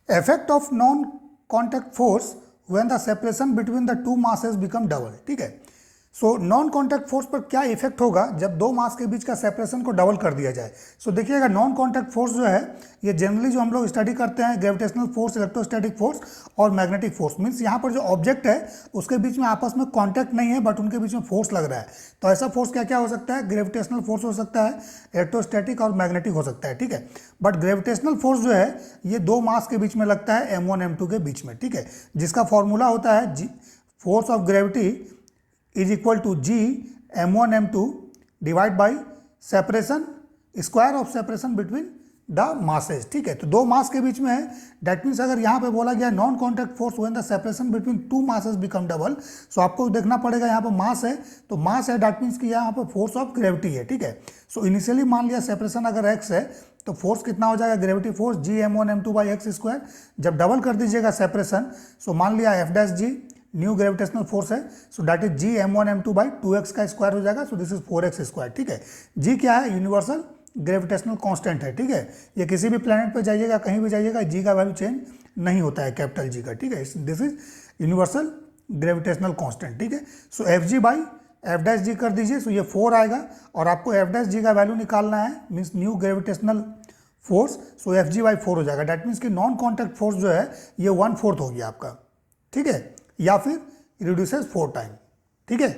Effect of non contact force when the separation between the two masses become double. ठीक है, so non contact force पर क्या effect होगा जब दो मास के बीच का सेपरेशन को डबल कर दिया जाए। सो देखिएगा, नॉन कॉन्टैक्ट फोर्स जो है ये जनरली जो हम लोग स्टडी करते हैं ग्रेविटेशनल फोर्स, इलेक्ट्रोस्टैटिक फोर्स और मैग्नेटिक फोर्स। मीन्स यहाँ पर जो ऑब्जेक्ट है उसके बीच में आपस में कॉन्टैक्ट नहीं है बट उनके बीच में फोर्स लग रहा है। तो ऐसा फोर्स क्या क्या हो सकता है, ग्रेविटेशनल फोर्स हो सकता है, इलेक्ट्रोस्टैटिक और मैग्नेटिक हो सकता है। ठीक है, बट ग्रेविटेशनल फोर्स जो है ये दो मास के बीच में लगता है m1 m2 के बीच में। ठीक है, जिसका फॉर्मूला होता है जी, force of gravity is equal to G m1 m2 divide by separation, square of separation between the masses. ठीक है, तो दो मास के बीच में है, दैट मीन्स अगर यहाँ पे बोला गया non contact force when the separation between two masses become double, so आपको देखना पड़ेगा यहाँ पे मास है, तो मास है दैट मीन्स कि यहाँ पे फोर्स ऑफ ग्रेविटी है। ठीक है, सो इनिशियली मान लिया सेपरेशन अगर x है तो फोर्स कितना हो जाएगा, gravity force G m1 m2 by x square. जब डबल कर दीजिएगा सेपरेशन, सो मान लिया f dash G new gravitational force है, so that is G m1 m2 by 2x का स्क्वायर हो जाएगा, so this is 4x square. ठीक है, जी क्या है, यूनिवर्सल ग्रेविटेशनल कांस्टेंट है। ठीक है, ये किसी भी प्लेनेट पे जाइएगा, कहीं भी जाइएगा, जी का वैल्यू चेंज नहीं होता है, कैपिटल जी का। ठीक है, this is universal gravitational constant. ठीक है, so F G by F dash G कर दीजिए, सो ये 4 आएगा और आपको एफ डैश जी का वैल्यू निकालना है, means new gravitational force, so F G by 4 हो जाएगा। दैट मीन्स कि नॉन कॉन्टैक्ट फोर्स जो है ये 1/4 हो गया आपका। ठीक है, या फिर रिड्यूसेस 4 टाइम। ठीक है,